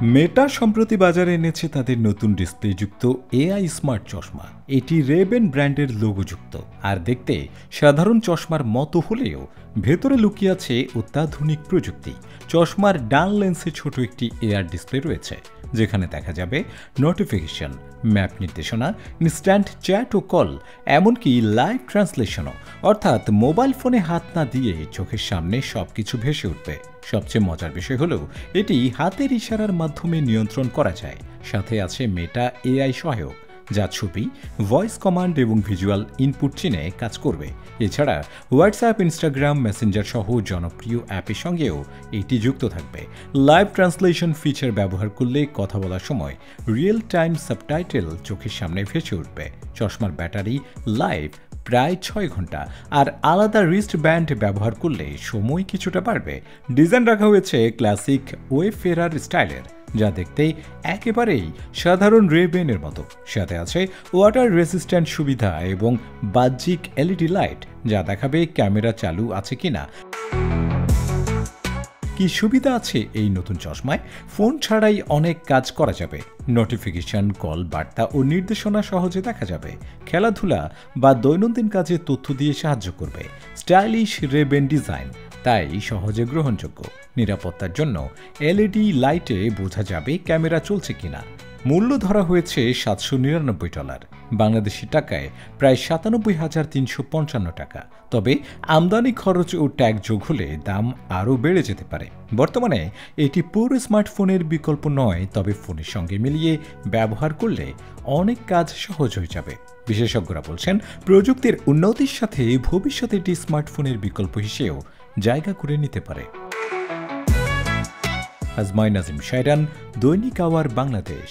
মেটা সম্প্রতি বাজারে এনেছে তাদের নতুন ডিসপ্লেযুক্ত এআই স্মার্ট চশমা। এটি রেবেন ব্র্যান্ডের লোগোযুক্ত আর দেখতে সাধারণ চশমার মতো হলেও ভেতরে লুকিয়ে আছে অত্যাধুনিক প্রযুক্তি। চশমার ডান লেন্সে ছোট একটি এআর ডিসপ্লে রয়েছে, যেখানে দেখা যাবে নোটিফিকেশন, ম্যাপ নির্দেশনা, ইনস্ট্যান্ট চ্যাট ও কল, এমনকি লাইভ ট্রান্সলেশনও। অর্থাৎ মোবাইল ফোনে হাত না দিয়ে চোখের সামনে সবকিছু ভেসে উঠবে। সবচেয়ে মজার বিষয় হলো এটি হাতের ইশারার মাধ্যমে নিয়ন্ত্রণ করা যায়। সাথে আছে মেটা এআই সহায়ক, যা ছবি, ভয়েস কমান্ড এবং ভিজুয়াল ইনপুট চিনে কাজ করবে। এছাড়া হোয়াটসঅ্যাপ, ইনস্টাগ্রাম, মেসেঞ্জার সহ জনপ্রিয় অ্যাপের সঙ্গেও এটি যুক্ত থাকবে। লাইভ ট্রান্সলেশন ফিচার ব্যবহার করলে কথা বলার সময় রিয়েল টাইম সাবটাইটেল চোখের সামনে ভেসে উঠবে। চশমার ব্যাটারি লাইফ প্রায় 6 ঘন্টা, আর আলাদা রিস্ট ব্যান্ড ব্যবহার করলে সময় কিছুটা বাড়বে। ডিজাইন রাখা হয়েছে ক্লাসিক ওয়েফেরার স্টাইলের, যা দেখতে একেবারেই সাধারণ রেবেনের মতো। সাথে আছে ওয়াটার রেসিস্ট্যান্ট সুবিধা এবং বাহ্যিক এলইডি লাইট, যা দেখাবে ক্যামেরা চালু আছে কিনা। কি সুবিধা আছে এই নতুন চশমায়? ফোন ছাড়াই অনেক কাজ করা যাবে। নোটিফিকেশন, কল, বার্তা ও নির্দেশনা সহজে দেখা যাবে। খেলাধুলা বা দৈনন্দিন কাজে তথ্য দিয়ে সাহায্য করবে। স্টাইলিশ রেবেন ডিজাইন, তাই সহজে গ্রহণযোগ্য। নিরাপত্তার জন্য এলইডি লাইটে বোঝা যাবে ক্যামেরা চলছে কিনা। মূল্য ধরা হয়েছে $799, বাংলাদেশি টাকায় প্রায় 97,355 টাকা। তবে আমদানি খরচ ও ট্যাগ যোগ হলে দাম আরও বেড়ে যেতে পারে। বর্তমানে এটি পুরো স্মার্টফোনের বিকল্প নয়, তবে ফোনের সঙ্গে মিলিয়ে ব্যবহার করলে অনেক কাজ সহজ হয়ে যাবে। বিশেষজ্ঞরা বলছেন, প্রযুক্তির উন্নতির সাথে ভবিষ্যতে এটি স্মার্টফোনের বিকল্প হিসেবেও জায়গা করে নিতে পারে। আজমাই নাজিম শায়রান, দৈনিক আওয়ার বাংলাদেশ।